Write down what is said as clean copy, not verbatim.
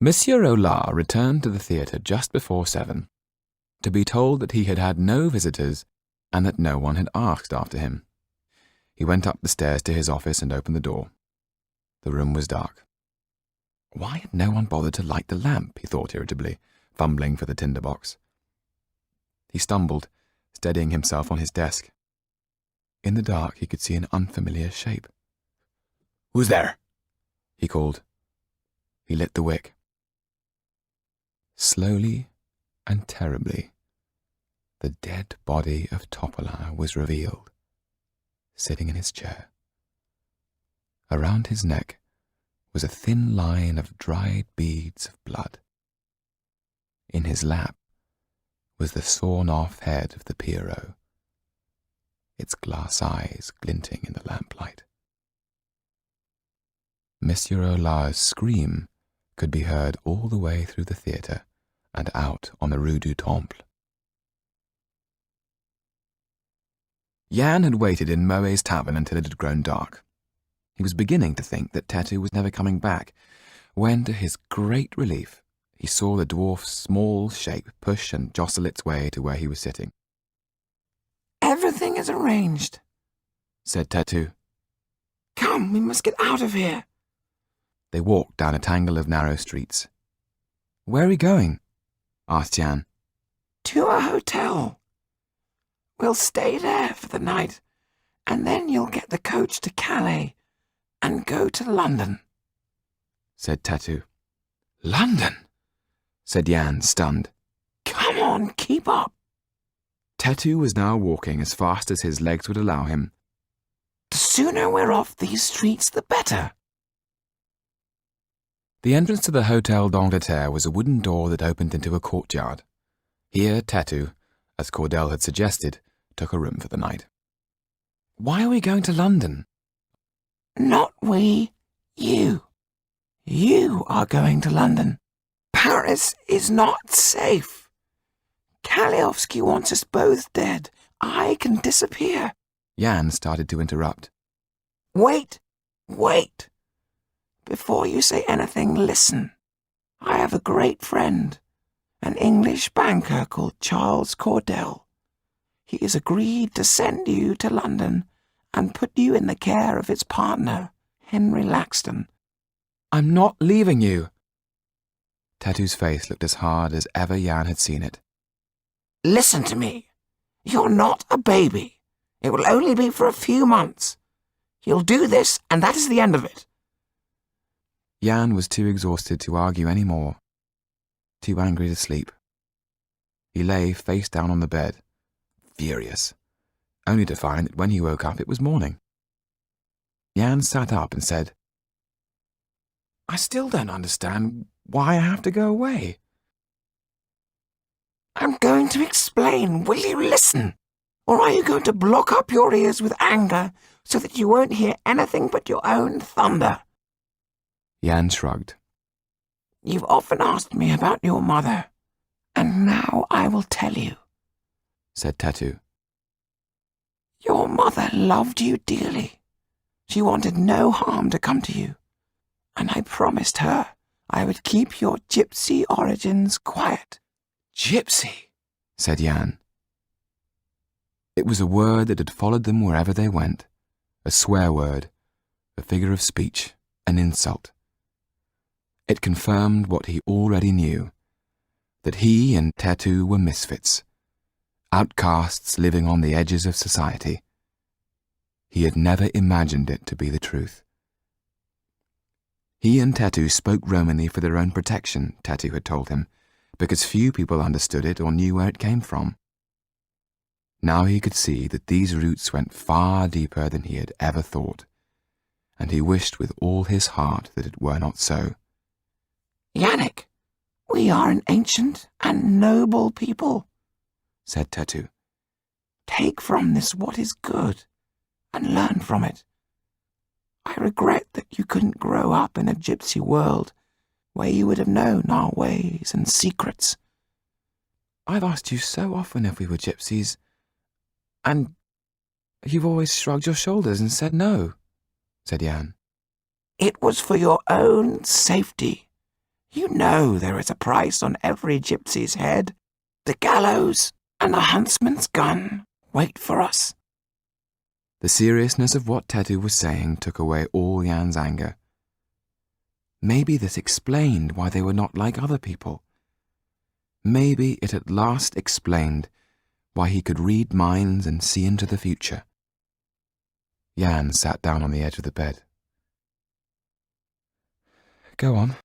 Monsieur Hollart returned to the theatre just before 7, to be told that he had had no visitors and that no one had asked after him. He went up the stairs to his office and opened the door. The room was dark. Why had no one bothered to light the lamp, he thought irritably, fumbling for the tinderbox. He stumbled, steadying himself on his desk. In the dark he could see an unfamiliar shape. "Who's there?" he called. He lit the wick. Slowly and terribly, the dead body of Topolin was revealed, sitting in his chair. Around his neck was a thin line of dried beads of blood. In his lap was the sawn-off head of the Pierrot, its glass eyes glinting in the lamplight. Monsieur Hollart's scream could be heard all the way through the theatre and out on the Rue du Temple. Jan had waited in Moet's tavern until it had grown dark. He was beginning to think that Tetu was never coming back, when, to his great relief, he saw the dwarf's small shape push and jostle its way to where he was sitting. "Everything is arranged," said Tetu. "Come, we must get out of here." They walked down a tangle of narrow streets. "Where are we going?" asked Jan. "To a hotel. We'll stay there for the night, and then you'll get the coach to Calais and go to London," said Tetu. "London?" said Jan, stunned. "Come on, keep up." Tetu was now walking as fast as his legs would allow him. "The sooner we're off these streets, the better." The entrance to the Hotel d'Angleterre was a wooden door that opened into a courtyard. Here Tetu, as Cordell had suggested, took a room for the night. "Why are we going to London?" "Not we, you. You are going to London. Paris is not safe. Kaliowski wants us both dead. I can disappear." Jan started to interrupt. Wait. Before you say anything, listen. I have a great friend, an English banker called Charles Cordell. He has agreed to send you to London and put you in the care of his partner, Henry Laxton. "I'm not leaving you." Tetu's face looked as hard as ever Jan had seen it. "Listen to me. You're not a baby. It will only be for a few months. You'll do this, and that is the end of it." Jan was too exhausted to argue any more, too angry to sleep. He lay face down on the bed, furious, only to find that when he woke up it was morning. Jan sat up and said, "I still don't understand why I have to go away." "I'm going to explain. Will you listen? Or are you going to block up your ears with anger so that you won't hear anything but your own thunder?" Jan shrugged. "You've often asked me about your mother, and now I will tell you," said Tetu. "Your mother loved you dearly. She wanted no harm to come to you, and I promised her I would keep your gypsy origins quiet." "Gypsy," said Jan. It was a word that had followed them wherever they went, a swear word, a figure of speech, an insult. It confirmed what he already knew, that he and Tetu were misfits, outcasts living on the edges of society. He had never imagined it to be the truth. He and Tetu spoke Romany for their own protection, Tetu had told him, because few people understood it or knew where it came from. Now he could see that these roots went far deeper than he had ever thought, and he wished with all his heart that it were not so. "Yannick, we are an ancient and noble people," said Tetu. "Take from this what is good, and learn from it. I regret that you couldn't grow up in a gypsy world where you would have known our ways and secrets." "I've asked you so often if we were gypsies, and you've always shrugged your shoulders and said no," said Jan. "It was for your own safety. You know there is a price on every gypsy's head. The gallows and the huntsman's gun wait for us. The seriousness of what Tetu was saying took away all Jan's anger. Maybe this explained why they were not like other people. Maybe it at last explained why he could read minds and see into the future. Jan sat down on the edge of the bed. "Go on,"